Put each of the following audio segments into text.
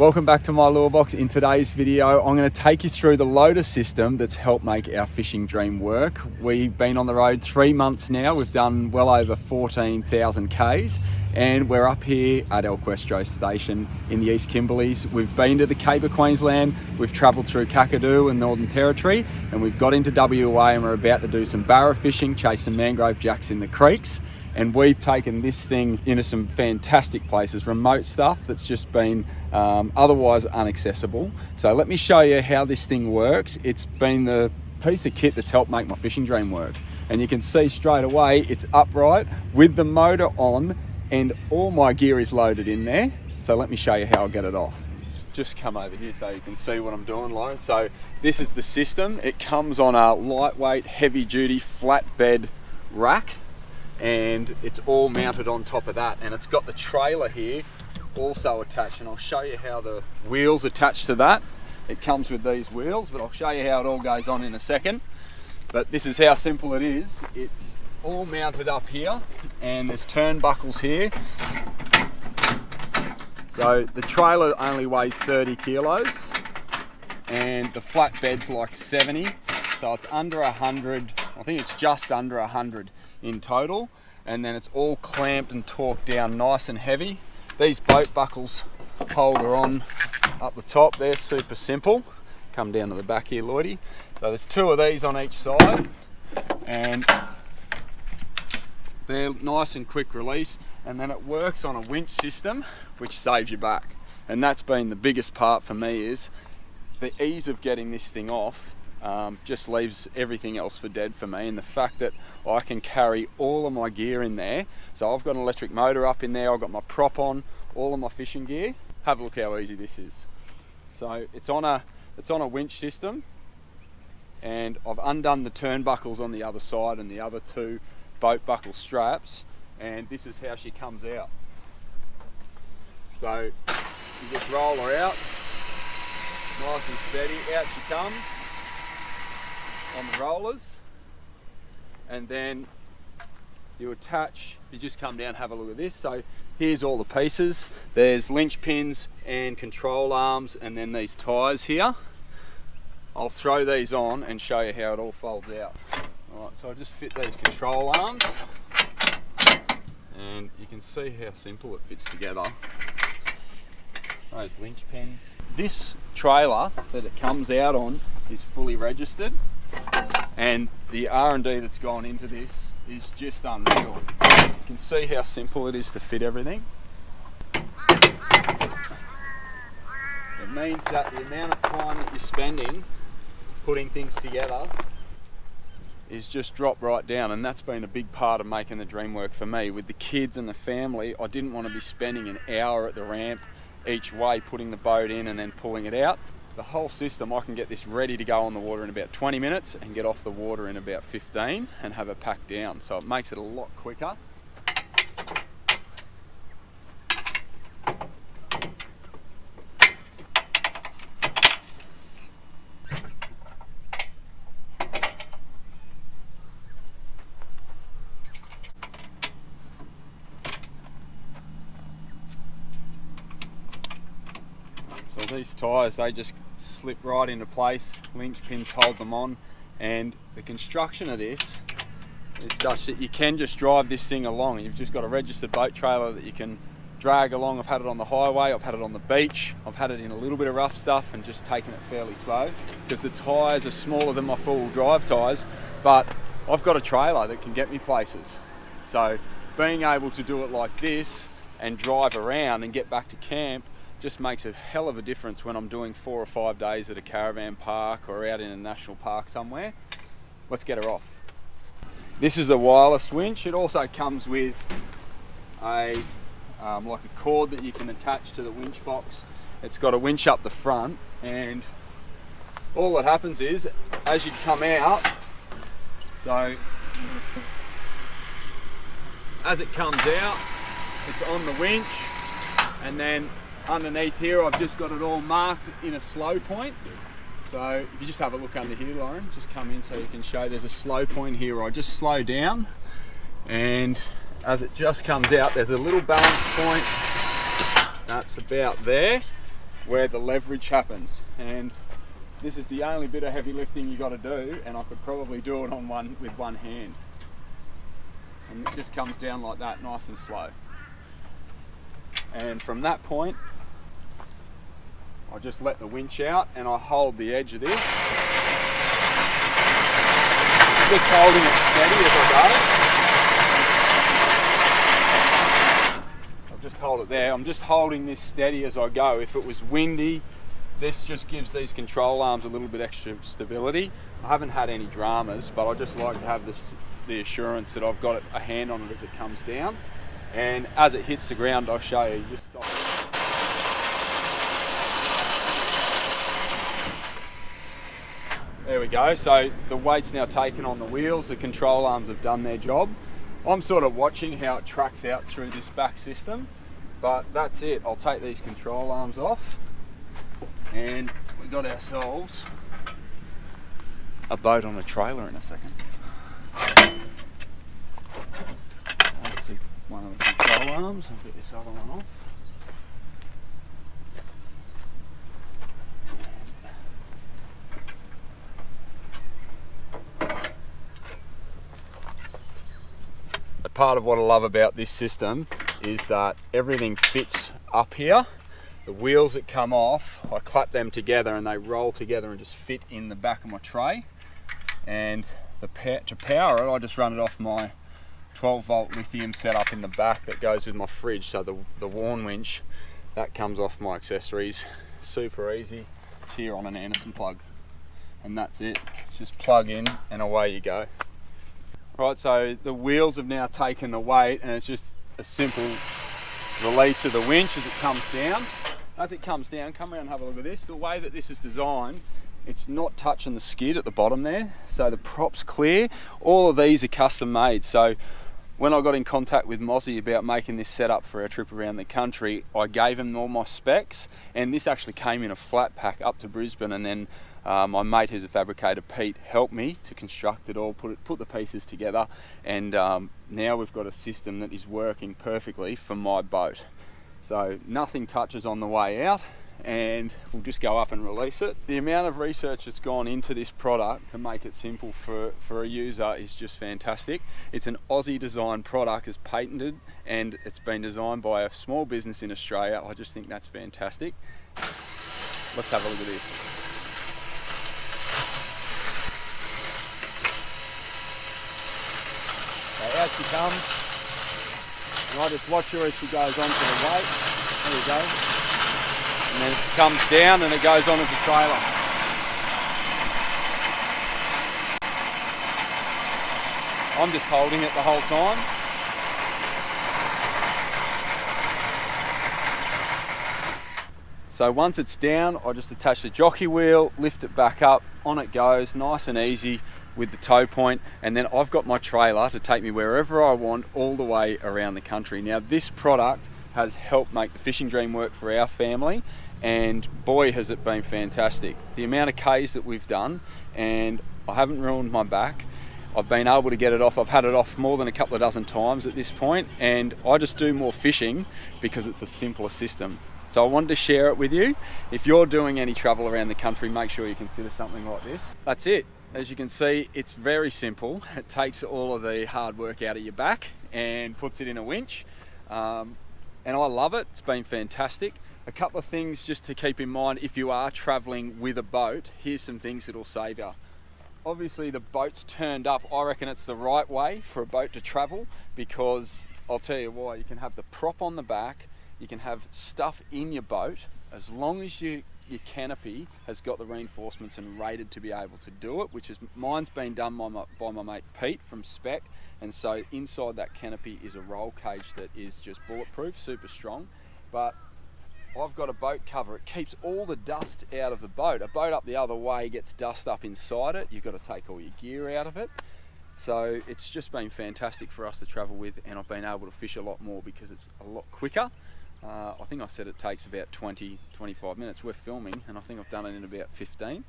Welcome back to my lure box. In today's video, I'm going to take you through the loader system that's helped make our fishing dream work. We've been on the road 3 months now. We've done well over 14,000 Ks and we're up here at El Questro Station in the East Kimberlies. We've been to the Cape of Queensland, we've travelled through Kakadu and Northern Territory, and we've got into WA and we're about to do some barra fishing, chase some mangrove jacks in the creeks. And we've taken this thing into some fantastic places, remote stuff that's just been otherwise inaccessible. So let me show you how this thing works. It's been the piece of kit that's helped make my fishing dream work. And you can see straight away, it's upright with the motor on and all my gear is loaded in there. So let me show you how I get it off. Just come over here so you can see what I'm doing, Lauren. So this is the system. It comes on a lightweight, heavy duty, flatbed rack, and it's all mounted on top of that, and it's got the trailer here also attached, and I'll show you how the wheels attach to that. It comes with these wheels, but I'll show you how it all goes on in a second. But this is how simple it is. It's all mounted up here and there's turnbuckles here. So the trailer only weighs 30 kilos and the flatbed's like 70, so it's under 100. I think it's just under 100 in total, and then it's all clamped and torqued down nice and heavy. These boat buckles hold her on up the top. They're super simple. Come down to the back here, Lloydie. So there's 2 of these on each side, and they're nice and quick release, and then it works on a winch system which saves you back. And that's been the biggest part for me, is the ease of getting this thing off. Just leaves everything else for dead for me, and the fact that I can carry all of my gear in there. So I've got an electric motor up in there, I've got my prop on, all of my fishing gear. Have a look how easy this is. So it's on a winch system, and I've undone the turnbuckles on the other side and the other 2 boat buckle straps, and this is how she comes out. So you just roll her out, nice and steady, out she comes on the rollers, and then you attach. You just come down, have a look at this. So here's all the pieces. There's lynch pins and control arms, and then these ties here. I'll throw these on and show you how it all folds out. Alright, so I just fit these control arms, and you can see how simple it fits together. Those lynch pins. This trailer that it comes out on is fully registered, and the R&D that's gone into this is just unreal. You can see how simple it is to fit everything. It means that the amount of time that you're spending putting things together is just dropped right down, and that's been a big part of making the dream work for me. With the kids and the family, I didn't want to be spending an hour at the ramp each way putting the boat in and then pulling it out. The whole system, I can get this ready to go on the water in about 20 minutes and get off the water in about 15 and have it packed down. So it makes it a lot quicker. So these tyres, they just slip right into place, lynch pins hold them on, and the construction of this is such that you can just drive this thing along. You've just got a registered boat trailer that you can drag along. I've had it on the highway, I've had it on the beach, I've had it in a little bit of rough stuff and just taken it fairly slow, because the tyres are smaller than my four-wheel drive tyres, but I've got a trailer that can get me places. So being able to do it like this and drive around and get back to camp just makes a hell of a difference when I'm doing 4 or 5 days at a caravan park or out in a national park somewhere. Let's get her off. This is the wireless winch. It also comes with a like a cord that you can attach to the winch box. It's got a winch up the front, and all that happens is, as you come out, so as it comes out, it's on the winch, and then underneath here I've just got it all marked in a slow point. So if you just have a look under here, Lauren, just come in so you can show there's a slow point here where I just slow down, and as it just comes out there's a little balance point that's about there, where the leverage happens, and this is the only bit of heavy lifting you got to do, and I could probably do it with one hand. And it just comes down like that, nice and slow. And from that point, I just let the winch out and I hold the edge of this. Just holding it steady as I go. I'll just hold it there. I'm just holding this steady as I go. If it was windy, this just gives these control arms a little bit extra stability. I haven't had any dramas, but I just like to have the assurance that I've got a hand on it as it comes down. And as it hits the ground, I'll show you, just stop. There we go, so the weight's now taken on the wheels, the control arms have done their job. I'm sort of watching how it tracks out through this back system, but that's it. I'll take these control arms off, and we got ourselves a boat on a trailer in a second. That's one of the control arms. I'll get this other one off. Part of what I love about this system is that everything fits up here. The wheels that come off, I clap them together and they roll together and just fit in the back of my tray. And to power it, I just run it off my 12-volt lithium setup in the back that goes with my fridge. So the worn winch, that comes off my accessories. Super easy. It's here on an Anderson plug. And that's it. Just plug in and away you go. Right, so the wheels have now taken the weight, and it's just a simple release of the winch as it comes down. As it comes down, come around and have a look at this. The way that this is designed, it's not touching the skid at the bottom there, so the prop's clear. All of these are custom made, so when I got in contact with Mozzi about making this setup for our trip around the country, I gave him all my specs, and this actually came in a flat pack up to Brisbane, and then my mate who's a fabricator, Pete, helped me to construct it all, put the pieces together, and now we've got a system that is working perfectly for my boat. So nothing touches on the way out, and we'll just go up and release it. The amount of research that's gone into this product to make it simple for a user is just fantastic. It's an Aussie designed product, it's patented, and it's been designed by a small business in Australia. I just think that's fantastic. Let's have a look at this. So out she comes, and I just watch her as she goes onto the weight. There you go. And then it comes down and it goes on as a trailer. I'm just holding it the whole time. So once it's down, I just attach the jockey wheel, lift it back up, on it goes, nice and easy with the tow point, and then I've got my trailer to take me wherever I want all the way around the country. Now this product has helped make the fishing dream work for our family, and boy has it been fantastic. The amount of Ks that we've done, and I haven't ruined my back. I've been able to get it off. I've had it off more than a couple of dozen times at this point, and I just do more fishing because it's a simpler system. So I wanted to share it with you. If you're doing any travel around the country, make sure you consider something like this. That's it. As you can see, it's very simple. It takes all of the hard work out of your back and puts it in a winch. And I love it. It's been fantastic. A couple of things just to keep in mind if you are traveling with a boat. Here's some things that'll save you. Obviously the boat's turned up. I reckon it's the right way for a boat to travel, because I'll tell you why. You can have the prop on the back, you can have stuff in your boat, as long as your canopy has got the reinforcements and rated to be able to do it, which is, mine's been done by my mate Pete from Spec, and so inside that canopy is a roll cage that is just bulletproof, super strong. But I've got a boat cover. It keeps all the dust out of the boat. A boat up the other way gets dust up inside it. You've got to take all your gear out of it. So it's just been fantastic for us to travel with, and I've been able to fish a lot more because it's a lot quicker. I think I said it takes about 20-25 minutes. We're filming, and I think I've done it in about 15.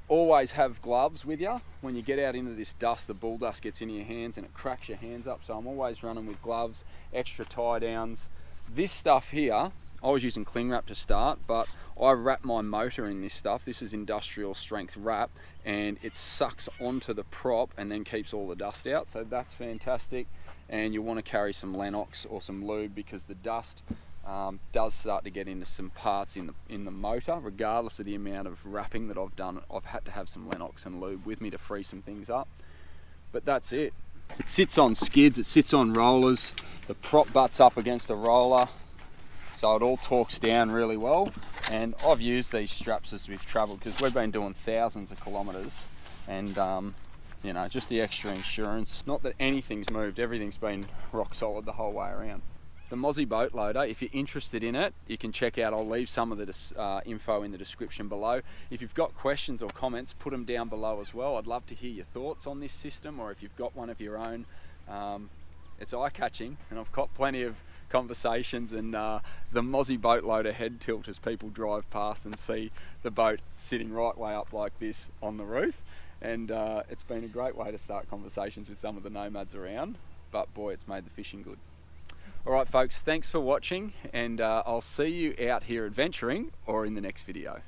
Always have gloves with you. When you get out into this dust, the bull dust gets into your hands and it cracks your hands up. So I'm always running with gloves, extra tie downs. This stuff here I was using cling wrap to start, but I wrap my motor in this stuff. This is industrial strength wrap, and it sucks onto the prop and then keeps all the dust out, so that's fantastic. And you want to carry some Lennox or some lube, because the dust does start to get into some parts in the motor. Regardless of the amount of wrapping that I've done, I've had to have some Lennox and lube with me to free some things up. But that's it. It sits on skids, it sits on rollers, the prop butts up against a roller, so it all torques down really well. And I've used these straps as we've travelled, because we've been doing thousands of kilometres, and you know, just the extra insurance. Not that anything's moved, everything's been rock solid the whole way around. The Mozzi Boat Loader, if you're interested in it, you can check out, I'll leave some of the info in the description below. If you've got questions or comments, put them down below as well. I'd love to hear your thoughts on this system, or if you've got one of your own. It's eye-catching, and I've got plenty of conversations, and the Mozzi Boat Loader head tilt as people drive past and see the boat sitting right way up like this on the roof. And it's been a great way to start conversations with some of the nomads around, but boy, it's made the fishing good. Alright folks, thanks for watching, and I'll see you out here adventuring or in the next video.